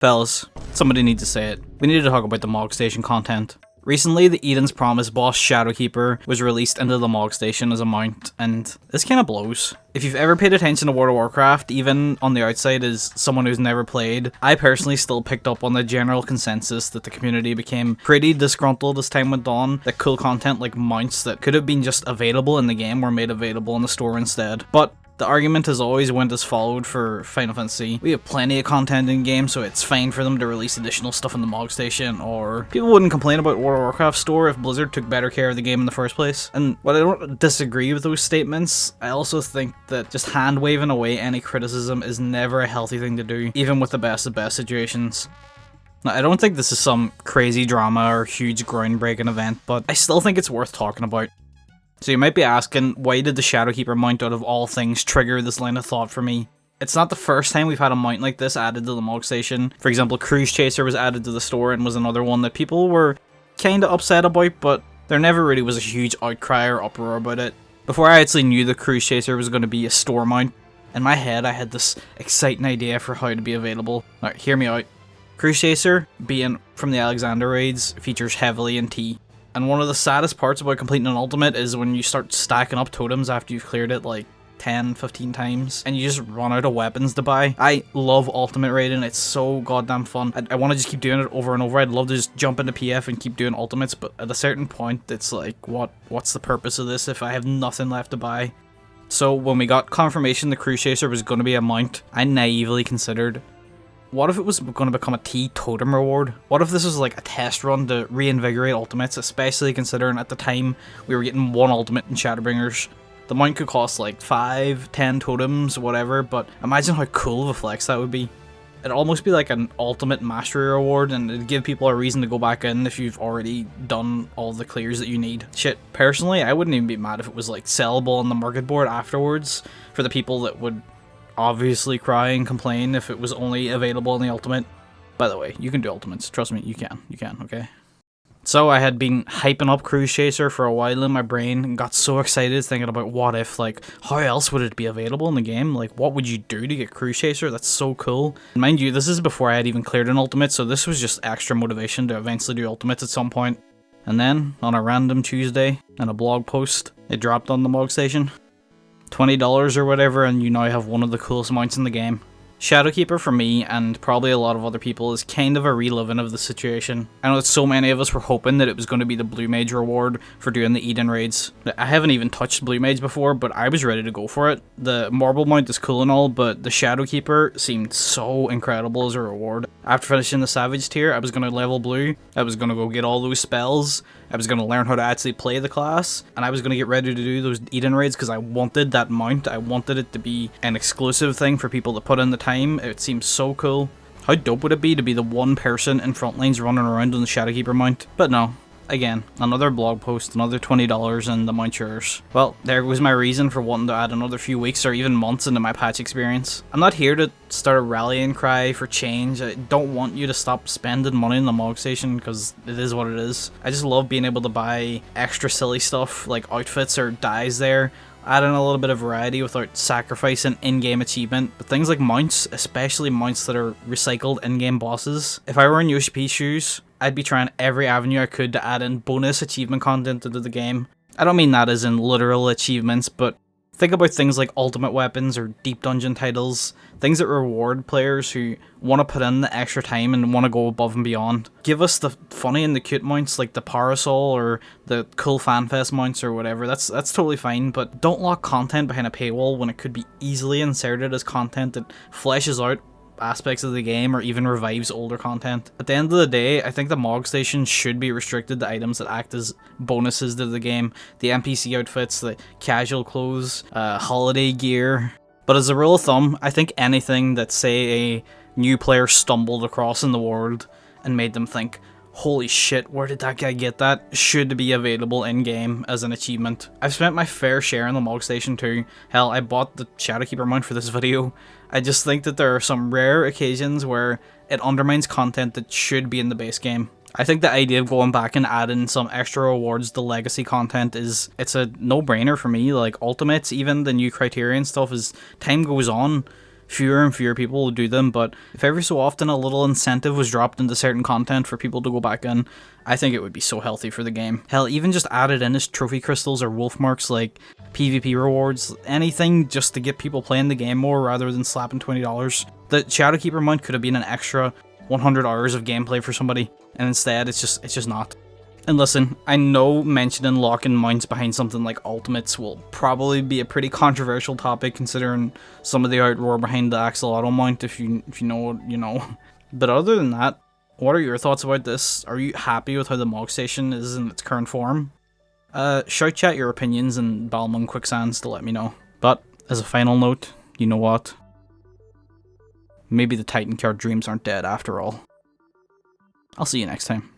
Fellas, somebody needs to say it. We need to talk about the Mog Station content. Recently, the Eden's Promise boss Shadowkeeper was released into the Mog Station as a mount, and this kinda blows. If you've ever paid attention to World of Warcraft, even on the outside as someone who's never played, I personally still picked up on the general consensus that the community became pretty disgruntled as time went on, that cool content like mounts that could have been just available in the game were made available in the store instead. But the argument has always went as followed for Final Fantasy. We have plenty of content in game, so it's fine for them to release additional stuff in the Mog Station, or people wouldn't complain about World of Warcraft store if Blizzard took better care of the game in the first place. And while I don't disagree with those statements, I also think that just hand-waving away any criticism is never a healthy thing to do, even with the best of best situations. Now, I don't think this is some crazy drama or huge groundbreaking event, but I still think it's worth talking about. So you might be asking, why did the Shadowkeeper mount out of all things trigger this line of thought for me? It's not the first time we've had a mount like this added to the Mog Station. For example, Cruise Chaser was added to the store and was another one that people were kinda upset about, but there never really was a huge outcry or uproar about it. Before I actually knew the Cruise Chaser was going to be a store mount, in my head I had this exciting idea for how to be available. Alright, hear me out. Cruise Chaser, being from the Alexander raids, features heavily in T. And one of the saddest parts about completing an ultimate is when you start stacking up totems after you've cleared it like 10, 15 times, and you just run out of weapons to buy. I love ultimate raiding, it's so goddamn fun. I want to just keep doing it over and over. I'd love to just jump into PF and keep doing ultimates, but at a certain point, it's like, what's the purpose of this if I have nothing left to buy? So when we got confirmation the Cruise Chaser was going to be a mount, I naively considered, what if it was going to become a T totem reward? What if this was like a test run to reinvigorate ultimates, especially considering at the time we were getting one ultimate in Shadowbringers. The mount could cost like 5, 10 totems, whatever, but imagine how cool of a flex that would be. It'd almost be like an ultimate mastery reward, and it'd give people a reason to go back in if you've already done all the clears that you need. Shit, personally, I wouldn't even be mad if it was like sellable on the market board afterwards for the people that would obviously cry and complain if it was only available in the ultimate. By the way, you can do ultimates. Trust me, you can, okay? So I had been hyping up Cruise Chaser for a while in my brain and got so excited thinking about what if, like, how else would it be available in the game? Like, what would you do to get Cruise Chaser? That's so cool. And mind you, this is before I had even cleared an ultimate, so this was just extra motivation to eventually do ultimates at some point. And then, on a random Tuesday, in a blog post, it dropped on the Mog Station. $20 or whatever, and you now have one of the coolest mounts in the game. Shadowkeeper for me, and probably a lot of other people, is kind of a reliving of the situation. I know that so many of us were hoping that it was going to be the Blue Mage reward for doing the Eden raids. I haven't even touched Blue Mage before, but I was ready to go for it. The Marble mount is cool and all, but the Shadowkeeper seemed so incredible as a reward. After finishing the Savage tier, I was going to level Blue, I was going to go get all those spells, I was going to learn how to actually play the class, and I was going to get ready to do those Eden raids because I wanted that mount. I wanted it to be an exclusive thing for people to put in the time. It seems so cool. How dope would it be to be the one person in Frontlines running around on the Shadowkeeper mount? But no. Again, another blog post, another $20 and the mount yours. Well, there was my reason for wanting to add another few weeks or even months into my patch experience. I'm not here to start a rallying cry for change. I don't want you to stop spending money in the Mog Station because it is what it is. I just love being able to buy extra silly stuff like outfits or dyes there, adding a little bit of variety without sacrificing in-game achievement, but things like mounts, especially mounts that are recycled in-game bosses. If I were in Yoshi P's shoes, I'd be trying every avenue I could to add in bonus achievement content into the game. I don't mean that as in literal achievements, but think about things like ultimate weapons or deep dungeon titles, things that reward players who want to put in the extra time and want to go above and beyond. Give us the funny and the cute mounts like the Parasol or the cool FanFest mounts or whatever, that's totally fine, but don't lock content behind a paywall when it could be easily inserted as content that fleshes out aspects of the game or even revives older content. At the end of the day, I think the Mog Station should be restricted to items that act as bonuses to the game. The NPC outfits, the casual clothes, holiday gear. But as a rule of thumb, I think anything that, say, a new player stumbled across in the world and made them think, holy shit, where did that guy get that, should be available in-game as an achievement. I've spent my fair share in the Mog Station too. Hell, I bought the Shadowkeeper mount for this video. I just think that there are some rare occasions where it undermines content that should be in the base game. I think the idea of going back and adding some extra rewards to legacy content it's a no-brainer for me. Like ultimates, even the new Criterion stuff, as time goes on, fewer and fewer people will do them, but if every so often a little incentive was dropped into certain content for people to go back in, I think it would be so healthy for the game. Hell, even just added in as trophy crystals or wolf marks, like PvP rewards, anything just to get people playing the game more rather than slapping $20. The Shadowkeeper mount could have been an extra 100 hours of gameplay for somebody, and instead it's just not. And listen, I know mentioning locking mounts behind something like ultimates will probably be a pretty controversial topic considering some of the outroar behind the Axolotl mount, if you know what you know. But other than that, what are your thoughts about this? Are you happy with how the Mog Station is in its current form? Shout chat your opinions in Balmung Quicksands to let me know. But as a final note, you know what? Maybe the Titan card dreams aren't dead after all. I'll see you next time.